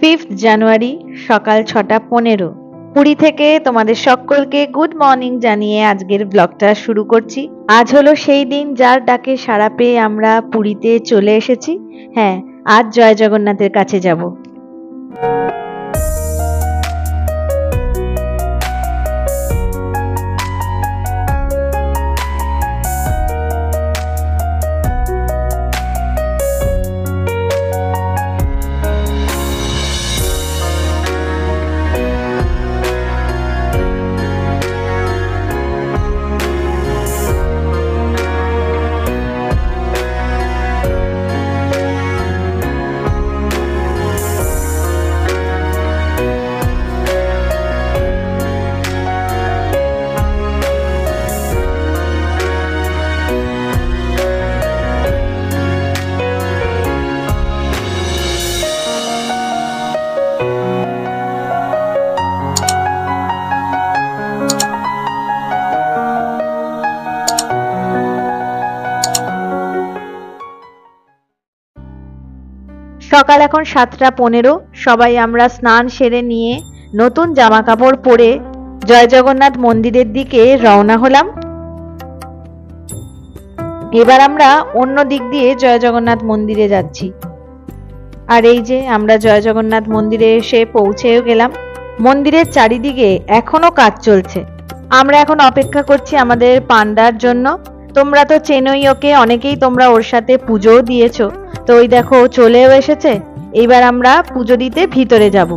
5th জানুয়ারি সকাল 6:15 পুরী থেকে তোমাদের সকলকে গুড মর্নিং জানিয়ে আজকের ব্লগটা শুরু করছি। আজ হলো সেই দিন যার ডাকে সাড়া পেয়ে আমরা পুরীতে চলে এসেছি। হ্যাঁ, আজ জয় জগন্নাথের কাছে যাব। সকাল এখন 7:15। সবাই আমরা স্নান সেরে নিয়ে নতুন জামা কাপড় পরে জয় জগন্নাথ মন্দিরের দিকে রওনা হলাম। এবার আমরা অন্য দিক দিয়ে জয় জগন্নাথ মন্দিরে যাচ্ছি। আর এই যে আমরা জয় জগন্নাথ মন্দিরে এসে পৌঁছেও গেলাম। মন্দিরের চারিদিকে এখনো কাজ চলছে। আমরা এখন অপেক্ষা করছি আমাদের পান্ডার জন্য। তোমরা তো চেনোই ওকে, অনেকেই তোমরা ওর সাথে পুজোও দিয়েছো। তো ওই দেখো চলেও এসেছে। এইবার আমরা পুজো দিতে ভিতরে যাব।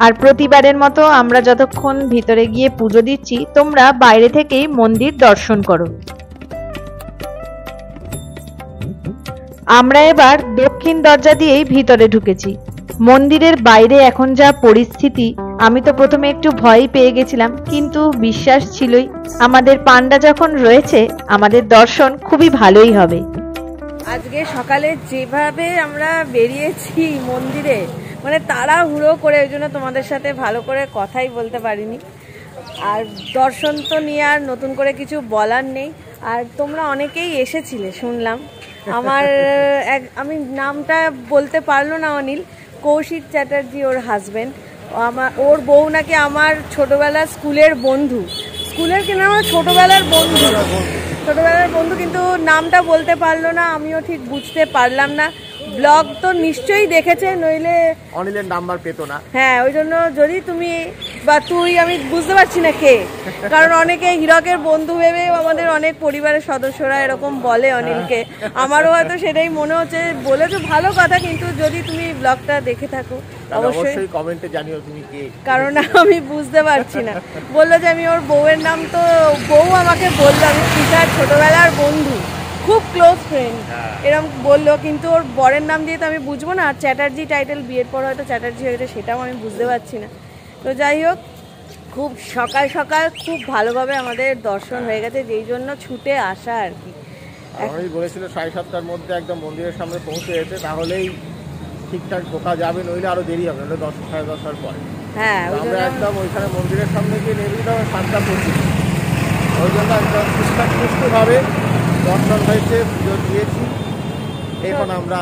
আর প্রতিবারের মতো আমরা যতক্ষণ ভিতরে গিয়ে পুজো দিচ্ছি, তোমরা বাইরে থেকেই মন্দির দর্শন করো। আমরা এবার দক্ষিণ দরজা দিয়েই ভিতরে ঢুকেছি। মন্দিরের বাইরে এখন যা পরিস্থিতি, আমি তো প্রথমে একটু ভয় পেয়ে গেছিলাম, কিন্তু বিশ্বাস ছিলই আমাদের পান্ডা যখন রয়েছে আমাদের দর্শন খুবই ভালোই হবে। আজকে সকালে যেভাবে আমরা বেরিয়েছি মন্দিরে, মানে তাড়াহুড়ো করে, ওই জন্য তোমাদের সাথে ভালো করে কথাই বলতে পারিনি। আর দর্শন তো নিয়ে আর নতুন করে কিছু বলার নেই। আর তোমরা অনেকেই এসেছিলে শুনলাম। আমি নামটা বলতে পারলো না অনিল, কৌশিক চ্যাটার্জি ওর হাজবেন্ড। ওর বউ নাকি আমার ছোটবেলার স্কুলের বন্ধু, স্কুলের কিনা আমার ছোটবেলার বন্ধু, কিন্তু নামটা বলতে পারলো না, আমিও ঠিক বুঝতে পারলাম না। ব্লগ তো নিশ্চয়ই দেখেছে, নইলে অনিলের নাম্বার পেতো না। হ্যাঁ, ওই জন্য যদি তুমি বা তুই, আমি বুঝতে পারছি না কে, কারণ অনেকে হীরকের বন্ধু ভেবে আমাদের অনেক পরিবারের সদস্যরা এরকম বলে অনিলকে। আমারও হয়তো সেটাই মনে হচ্ছে, বলেছো ভালো কথা, কিন্তু যদি তুমি ব্লগটা দেখে থাকো অবশ্যই কমেন্টে জানিও তুমি কে, কারণ আমি বুঝতে পারছি না। বললো যে আমি ওর বউয়ের নাম, তো বউ আমাকে বললো আমি পিতার ছোটবেলার বন্ধু, খুব ক্লোজ ফ্রেন্ড, এরকম বললো, কিন্তু ওর বরের নাম দিয়ে তো আমি বুঝবো না। আর চ্যাটার্জি টাইটেল, বিয়ের পর হয়তো চ্যাটার্জি হয়ে গেছে, সেটাও আমি বুঝতে পারছি না। তো যাই হোক, খুব সকাল সকাল খুব ভালোভাবে আমাদের দর্শন হয়ে গেছে, যেই জন্য ছুটে আসা আর কি। আমি বলেছিল 7:30টার মধ্যে একদম মন্দিরের সামনে পৌঁছে যেতে, তাহলেই ঠিকঠাক ঢোকা যাবে, নইলে আরো দেরি হবে, নইলে 10 সাড়ে 10টার পরে। হ্যাঁ, আমরা একদম ওইখানে মন্দিরের সামনে গিয়ে নেমে যাবো 7:25। ওই জন্য একদম সুষ্ঠুভাবে দর্শন হয়েছে, পুজো দিয়েছি। এখন আমরা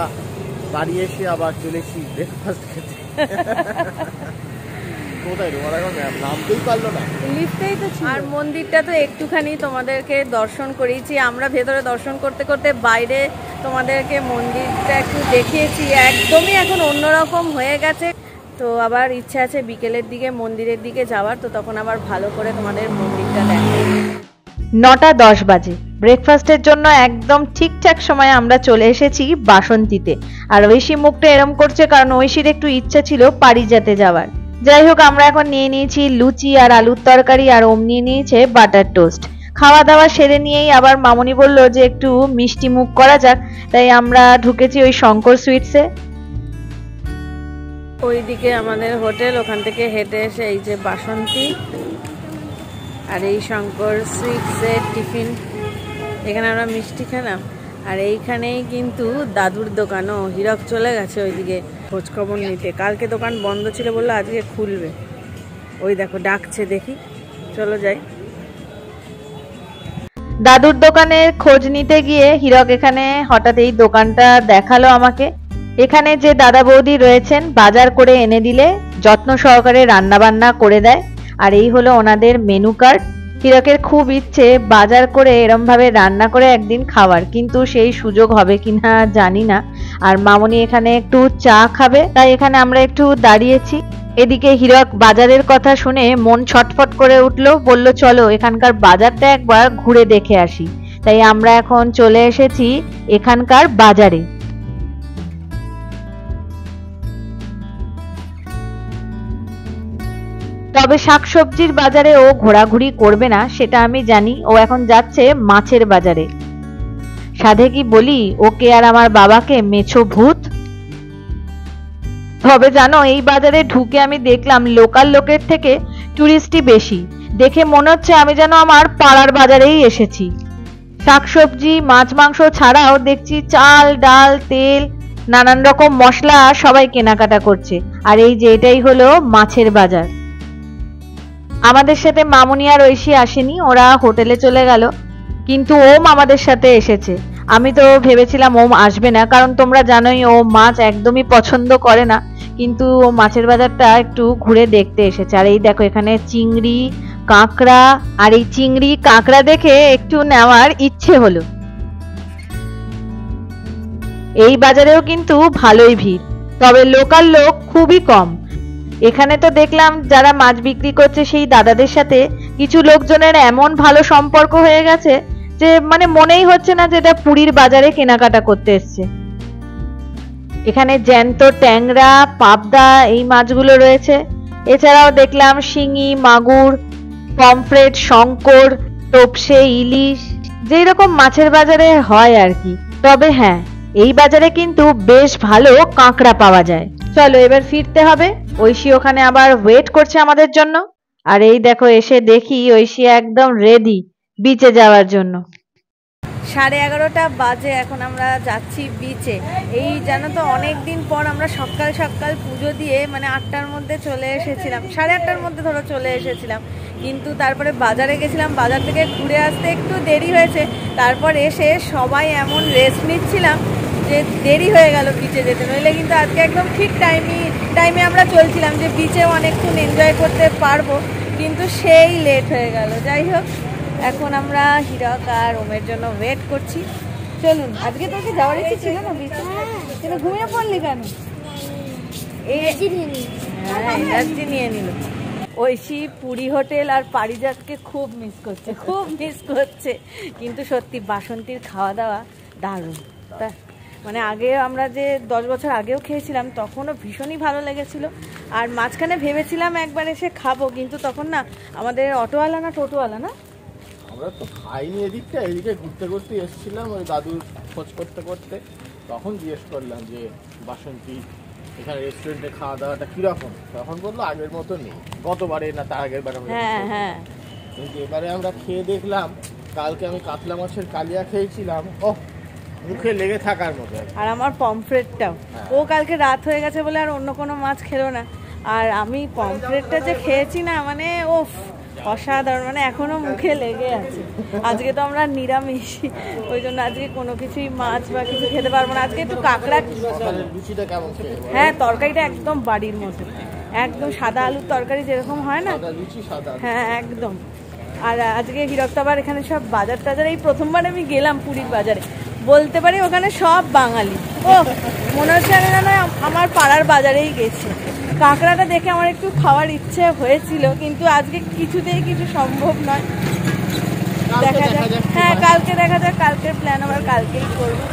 বাড়ি এসে আবার চলেছি ব্রেকফাস্ট খেতে। কোথায় তোমার এখন নামতেই পারলো না, লিফটেই তো ছিল। আর মন্দিরটা তো একটুখানি তোমাদেরকে দর্শন করিয়েছি। আমরা ভেতরে দর্শন করতে করতে বাইরে তোমাদেরকে মন্দিরটা একটু দেখিয়েছি। একদমই এখন অন্যরকম হয়ে গেছে। তো আবার ইচ্ছা আছে বিকেলের দিকে মন্দিরের দিকে যাওয়ার, তো তখন আবার ভালো করে তোমাদের মন্দিরটা দেখাবো। 9:10 বাজে। ব্রেকফাস্টের জন্য একদম ঠিকঠাক সময়ে আমরা চলে এসেছি বাসন্তীতে। আর ঐশী মুখটা এরম করছে কারণ ঐশীর একটু ইচ্ছা ছিল পারিজাতে যাওয়ার। যাই হোক, আমরা এখন নিয়ে নিয়েছি লুচি আর আলুর তরকারি, আর ওম নিয়ে নিয়েছে বাটার টোস্ট। খাওয়া দাওয়া সেরে নিয়েই আবার মামনি বললো যে একটু মিষ্টি মুখ করা যাক, তাই আমরা ঢুকেছি ওই শঙ্কর সুইটসে। ওইদিকে আমাদের হোটেল, ওখান থেকে হেঁটে এসে এই যে বাসন্তী আর এই শঙ্কর সুইটসের টিফিন, এখানে আমরা মিষ্টি খেলাম। আর এইখানেই কিন্তু দাদুর দোকানও, হীরক চলে গেছে ওইদিকে খোঁজখবর নিতে। কালকে দোকান বন্ধ ছিল, বললো আজকে খুলবে। ওই দেখো ডাকছে, দেখি, চলো যাই। দাদুর দোকানের খোঁজ নিতে গিয়ে হীরক এখানে হঠাৎ এই দোকানটা দেখালো আমাকে। এখানে যে দাদা বৌদি রয়েছেন বাজার করে এনে দিলে যত্ন সহকারে রান্না বান্না করে দেয়। আর এই হলো ওনাদের মেনু কার্ড। হীরকের খুব ইচ্ছে বাজার করে এরম ভাবে রান্না করে একদিন খাওয়ার, কিন্তু সেই সুযোগ হবে কিনা জানি না। আর মামনি এখানে একটু চা খাবে, তাই এখানে আমরা একটু দাঁড়িয়েছি। এদিকে হীরক বাজারের কথা শুনে মন ছটফট করে উঠলো, বলল চলো এখানকার বাজারটা একবার ঘুরে দেখে আসি। তাই আমরা এখন চলে এসেছি এখানকার বাজারে। তবে শাকসবজির বাজারে ও ঘোরাঘুরি করবে না সেটা আমি জানি, ও এখন যাচ্ছে মাছের বাজারে। সাধে কি বলি ওকে আর আমার বাবাকে মেছো ভূত। তবে জানো এই বাজারে ঢুকে আমি দেখলাম লোকাল লোকের থেকে টুরিস্টই বেশি। দেখে মনে হচ্ছে আমি যেন আমার পাড়ার বাজারেই এসেছি। শাকসবজি মাছ মাংস ছাড়াও দেখছি চাল ডাল তেল নানান রকম মশলা সবাই কেনাকাটা করছে। আর এই যে এটাই হলো মাছের বাজার। আমাদের সাথে মামনি আর ঐশী আসেনি, ওরা হোটেলে চলে গেল, কিন্তু ওম আমাদের সাথে এসেছে। আমি তো ভেবেছিলাম ওম আসবে না, কারণ তোমরা জানোই ও মাছ একদমই পছন্দ করে না, কিন্তু ও মাছের বাজারটা একটু ঘুরে দেখতে এসেছে। আর এই দেখো এখানে চিংড়ি কাঁকড়া, আর এই চিংড়ি কাঁকড়া দেখে একটু নেওয়ার ইচ্ছে হলো। এই বাজারেও কিন্তু ভালোই ভিড়, তবে লোকাল লোক খুবই কম। এখানে তো দেখলাম যারা মাছ বিক্রি করছে সেই দাদাদের সাথে কিছু লোকজনের এমন ভালো সম্পর্ক হয়ে গেছে যে মানে মনেই হচ্ছে না যে এটা পুরীর বাজারে কেনাকাটা করতে এসছে। এখানে জ্যান্ত ট্যাংরা পাবদা এই মাছগুলো রয়েছে। এছাড়াও দেখলাম শিঙি মাগুর পমফ্রেট শঙ্কর তোপসে ইলিশ, যেই রকম মাছের বাজারে হয় আর কি। তবে হ্যাঁ এই বাজারে কিন্তু বেশ ভালো কাঁকড়া পাওয়া যায়। চলো এবার ফিরতে হবে। ঐশী ওখানে আবার ওয়েট করছে আমাদের জন্য। আর এই দেখো এসে দেখি ঐশী একদম রেডি বিচে যাওয়ার জন্য। 11:30 বাজে, এখন আমরা যাচ্ছি বিচে। এই জানো তো অনেক দিন পর আমরা সকাল সকাল পুজো দিয়ে মানে 8টার মধ্যে চলে এসেছিলাম, 8:30টার মধ্যে ধরো চলে এসেছিলাম, কিন্তু তারপরে বাজারে গেছিলাম, বাজার থেকে ঘুরে আসতে একটু দেরি হয়েছে। তারপর এসে সবাই এমন রেস্ট নিচ্ছিলাম যে দেরি হয়ে গেল বিচে যেতে, নইলে কিন্তু আজকে একদম ঠিক টাইমে আমরা চলছিলাম যে বিচেও অনেকক্ষণ এনজয় করতে পারবো, কিন্তু সেই লেট হয়ে গেল। যাই হোক এখন আমরা হীরক আর ওমের জন্য ওয়েট করছি। চলুন, আজকে তোকে যাওয়ার ইচ্ছে ছিল না বিচে, কিন্তু ঘুমিয়ে পড়লি কেন? এনার্জি নিয়ে নিল। ঐশী পুরী হোটেল আর পারিজাতকে খুব মিস করছে, কিন্তু সত্যি বাসন্তীর খাওয়া দাওয়া দারুণ। তা মানে আগে আমরা যে 10 বছর আগেও খেয়েছিলাম তখনও ভীষণই ভালো লেগেছিল। আর মাঝখানে ভেবেছিলাম একবার এসে খাবো, কিন্তু তখন না আমাদের অটোওয়ালা না টোটোওয়ালা না, আমরা তো খাইনি এদিকটা, এদিকে ঘুরতে ঘুরতে এসেছিলাম ওই দাদুর খোঁজ করতে করতে, তখন জিজ্ঞেস করলাম যে বাসন্তী এখানে রেস্টুরেন্টে খাওয়া দাওয়াটা কিরকম, তখন বললো আগের মতো নেই, গতবারে না তার আগের বার। হ্যাঁ কিন্তু এবারে আমরা খেয়ে দেখলাম, কালকে আমি কাতলা মাছের কালিয়া খেয়েছিলাম, ও মুখে লেগে থাকার মতো। আর আমার পমফ্রেটটাও, ও কালকে রাত হয়ে গেছে বলে আর অন্য কোনো মাছ খেলো না, আর আমি পমফ্রেটটা যে খেয়েছি না মানে ও অসাধারণ, মানে এখনো মুখে লেগে আছে। আজকে তো আমরা নিরামিষ, ওই জন্য আজকে কোনো কিছুই মাছ বা কিছু খেতে পারবো না। আজকে একটু কাঁকড়া। হ্যাঁ তরকারিটা একদম বাড়ির মতো, একদম সাদা আলুর তরকারি যেরকম হয় না, হ্যাঁ একদম। আর আজকে হীরক তো আবার এখানে সব বাজার টাজার, এই প্রথমবার আমি গেলাম পুরীর বাজারে, বলতে পারি ওখানে সব বাঙালি। ও মনে হচ্ছে আমি জানো আমার পাড়ার বাজারেই গেছি। কাঁকড়াটা দেখে আমার একটু খাওয়ার ইচ্ছে হয়েছিল, কিন্তু আজকে কিছুতেই কিছু সম্ভব নয়। দেখা যাক, হ্যাঁ কালকে দেখা যাক, কালকের প্ল্যান আবার কালকেই করবো।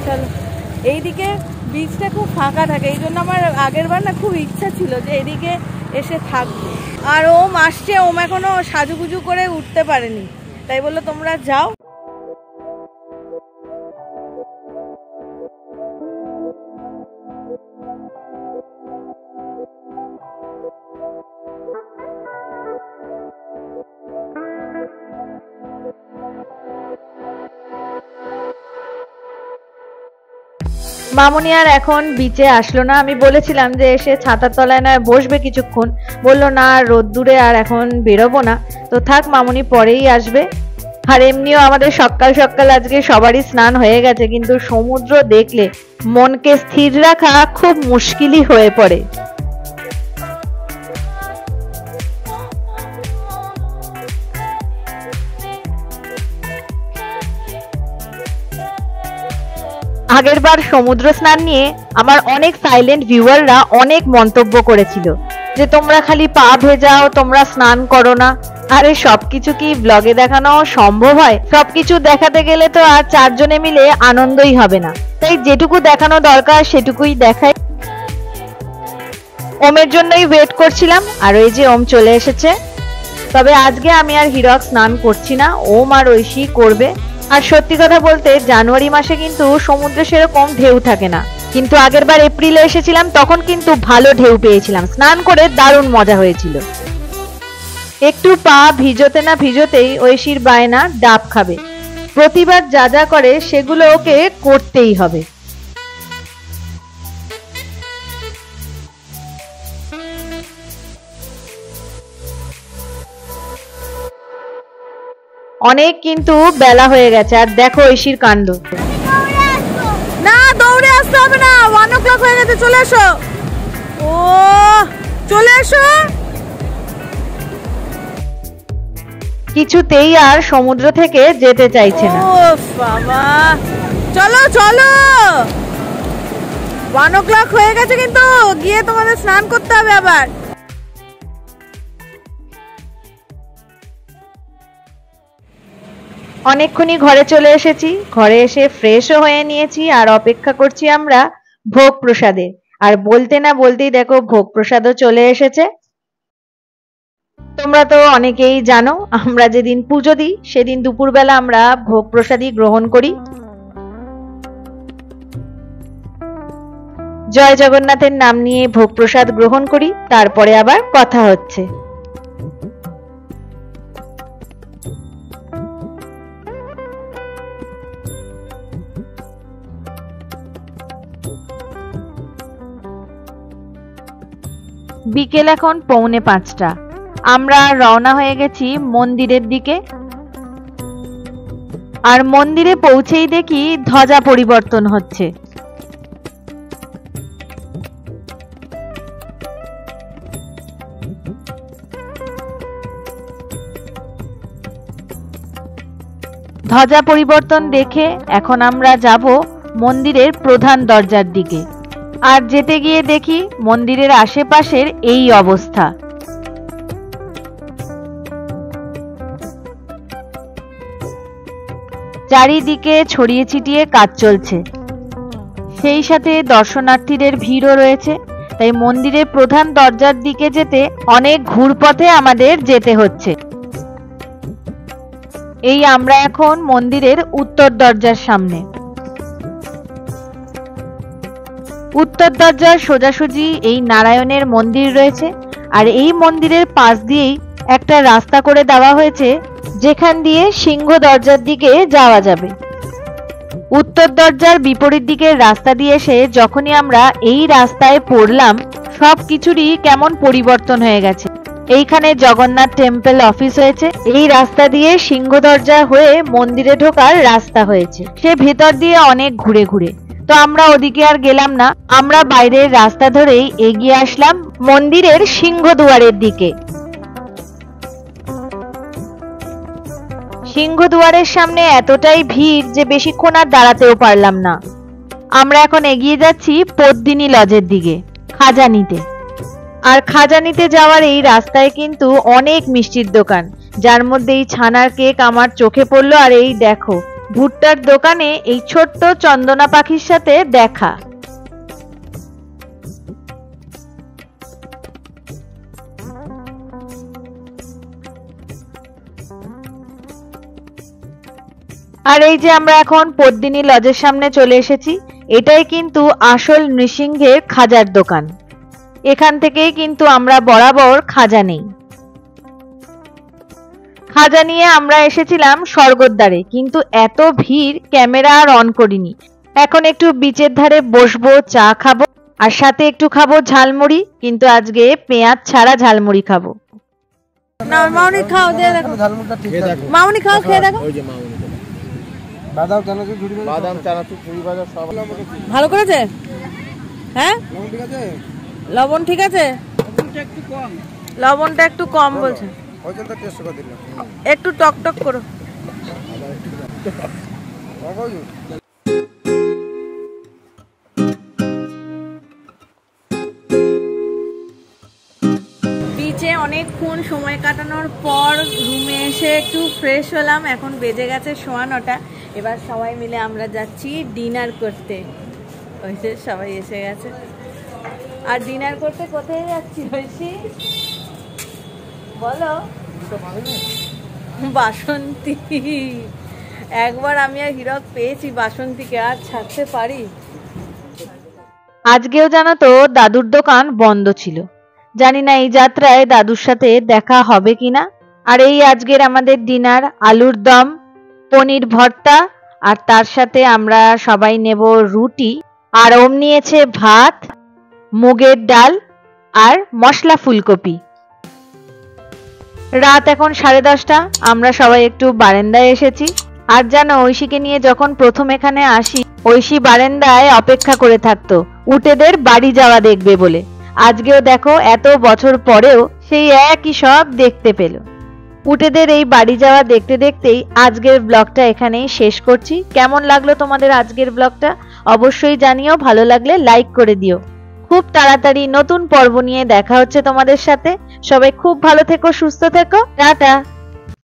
চলো, এইদিকে বিচটা খুব ফাঁকা থাকে, এই জন্য আমার আগের বার না খুব ইচ্ছা ছিল যে এদিকে এসে থাকবো। আর ওম আসছে, ওম এখনো সাজুগুজু করে উঠতে পারেনি, তাই বললো তোমরা যাও। মামনি আর এখন বিচে আসলো না। আমি বলেছিলাম যে এসে ছাতার তলায় নয় বসবে কিছুক্ষণ, বললো না রোদ্দুরে আর এখন বেরোবো না, তো থাক মামনি পরেই আসবে। আর এমনিও আমাদের সকাল সকাল আজকে সবারই স্নান হয়ে গেছে, কিন্তু সমুদ্র দেখলে মনকে স্থির রাখা খুব মুশকিলই হয়ে পড়ে। আগেরবার সমুদ্র স্নান নিয়ে আমার অনেক সাইলেন্ট ভিউয়াররা অনেক মন্তব্য করেছিল যে তোমরা খালি পা ভেজাও, তোমরা স্নান করো না। আরে সবকিছু কি ব্লগে দেখানো সম্ভব হয়? সবকিছু দেখাতে গেলে তো আর চারজনে মিলে আনন্দই হবে না, তাই যেটুকু দেখানো দরকার সেটুকুই দেখাই। ওমের জন্যই ওয়েট করছিলাম, আর ওই যে ওম চলে এসেছে। তবে আজকে আমি আর হিরক স্নান করছি না, ওম আর ঐশী করবে। আর সত্যি কথা বলতে জানুয়ারি মাসে কিন্তু সমুদ্রে সেরকম ঢেউ থাকে না, কিন্তু আগেরবার এপ্রিলে এসেছিলাম তখন কিন্তু ভালো ঢেউ পেয়েছিলাম, স্নান করে দারুণ মজা হয়েছিল। একটু পা ভিজোতে না ভিজোতেই ঐশীর বায়না ডাব খাবে। প্রতিবার যা যা করে সেগুলো ওকে করতেই হবে। অনেক কিন্তু বেলা হয়ে গেছে, আর দেখো ঐশীর কাণ্ড। না দৌড়ে আসতে হবে না, 1 o'clock হয়ে গেছে, চলে এসো। ও চলে এসো। কিছুতেই আর সমুদ্র থেকে যেতে চাইছে না। ও বাবা, চলো চলো, 1 o'clock হয়ে গেছে, কিন্তু গিয়ে তোমাদের স্নান করতে হবে আবার। অনেকক্ষণই ঘরে চলে এসেছি, ঘরে এসে ফ্রেশও হয়ে নিয়েছি, আর অপেক্ষা করছি আমরা ভোগ প্রসাদের। আর বলতে না বলতেই দেখো ভোগ প্রসাদও চলে এসেছে। তোমরা তো অনেকেই জানো আমরা যেদিন পুজো দিই সেদিন দুপুরবেলা আমরা ভোগ প্রসাদই গ্রহণ করি। জয় জগন্নাথের নাম নিয়ে ভোগ প্রসাদ গ্রহণ করি, তারপরে আবার কথা হচ্ছে। বিকেল এখন 4:45। আমরা রওনা হয়ে গেছি মন্দিরের দিকে। আর মন্দিরে পৌঁছেই দেখি ধ্বজা পরিবর্তন হচ্ছে। ধ্বজা পরিবর্তন দেখে এখন আমরা যাব মন্দিরের প্রধান দরজার দিকে। আর যেতে গিয়ে দেখি মন্দিরের আশেপাশের এই অবস্থা। চারিদিকে ছড়িয়ে ছিটিয়ে কাজ চলছে, সেই সাথে দর্শনার্থীদের ভিড়ও রয়েছে, তাই মন্দিরের প্রধান দরজার দিকে যেতে অনেক ঘুরপথে আমাদের যেতে হচ্ছে। এই আমরা এখন মন্দিরের উত্তর দরজার সামনে। উত্তর দরজার সোজাসুজি এই নারায়ণের মন্দির রয়েছে, আর এই মন্দিরের পাশ দিয়েই একটা রাস্তা করে দেওয়া হয়েছে যেখান দিয়ে সিংহ দরজার দিকে যাওয়া যাবে। উত্তর দরজার বিপরীত দিকের রাস্তা দিয়ে এসে যখনই আমরা এই রাস্তায় পড়লাম, সব কিছুরই কেমন পরিবর্তন হয়ে গেছে। এইখানে জগন্নাথ টেম্পল অফিস হয়েছে, এই রাস্তা দিয়ে সিংহ দরজা হয়ে মন্দিরে ঢোকার রাস্তা হয়েছে, সে ভেতর দিয়ে অনেক ঘুরে ঘুরে। তো আমরা ওদিকে আর গেলাম না, আমরা বাইরের রাস্তা ধরেই এগিয়ে আসলাম মন্দিরের সিংহদুয়ারের দিকে। সিংহদুয়ারের সামনে এতটাই ভিড় যে বেশিক্ষণ আর দাঁড়াতেও পারলাম না। আমরা এখন এগিয়ে যাচ্ছি পদ্মিনী লজের দিকে, খাজা নিতে। আর খাজা নিতে যাওয়ার এই রাস্তায় কিন্তু অনেক মিষ্টির দোকান, যার মধ্যে এই ছানার কেক আমার চোখে পড়লো। আর এই দেখো ভুট্টার দোকানে এই ছোট্ট চন্দনা পাখির সাথে দেখা। আর এই যে আমরা এখন পদ্মিনী লজের সামনে চলে এসেছি, এটাই কিন্তু আসল নৃসিংহের খাজার দোকান। এখান থেকেই কিন্তু আমরা বরাবর খাজা নেই। খাজা নিয়ে আমরা এসেছিলাম স্বর্গদ্বারে, কিন্তু এত ভিড় ক্যামেরা আর অন করিনি। এখন একটু বিচের ধারে বসবো, চা খাবো, আর সাথে একটু খাবো ঝালমুড়ি, কিন্তু আজকে পেঁয়াজ ছাড়া ঝালমুড়ি খাবো। না মামনি খাও, দিয়ে দেখো ঝালমুড়টা ঠিক আছে। মামনি খাও, খেয়ে দেখো। ওই যে মামুনি বাদাম চানাচুর ঝুড়ি বাদাম চানাচুর ঝুড়ি ভাজা সব ভালো করেছে? হ্যাঁ ঠিক আছে। লবণ ঠিক আছে? লবণটা একটু কম বলছে, ওই জন্য টেস্ট করে দিলাম। একটু টক টক করো। বিচে অনেকক্ষণ সময় কাটানোর পর রুমে এসে একটু ফ্রেশ হলাম। এখন বেজে গেছে 9:15। এবার সবাই মিলে আমরা যাচ্ছি ডিনার করতে। ওই যে সবাই এসে গেছে। আর ডিনার করতে কোথায় যাচ্ছি ঐশী বলো? বাসন্তী। একবার আমি আর হীরক পেয়েছি বাসন্তীকে, আর ছাড়তে পারি? আজকেও জানো তো দাদুর দোকান বন্ধ ছিল। জানি না এই যাত্রায় দাদুর সাথে দেখা হবে কিনা। আর এই আজকের আমাদের ডিনার, আলুর দম, পনির ভর্তা, আর তার সাথে আমরা সবাই নেব রুটি, আর ওম নিয়েছে ভাত, মুগের ডাল আর মশলা ফুলকপি। রাত এখন 10:30। আমরা সবাই একটু বারান্দায় এসেছি। আর জানো ঐশীকে নিয়ে যখন প্রথম এখানে আসি, ঐশী বারান্দায় অপেক্ষা করে থাকতো উটেদের বাড়ি যাওয়া দেখবে বলে। আজকেও দেখো এত বছর পরেও সেই একই সব দেখতে পেল। উটেদের এই বাড়ি যাওয়া দেখতে দেখতেই আজকের ব্লগটা এখানেই শেষ করছি। কেমন লাগলো তোমাদের আজকের ব্লগটা অবশ্যই জানিও। ভালো লাগলে লাইক করে দিও। খুব তাড়াতাড়ি নতুন পর্ব নিয়ে দেখা হচ্ছে তোমাদের সাথে। সবাই খুব ভালো থেকো, সুস্থ থেকো, টাটা।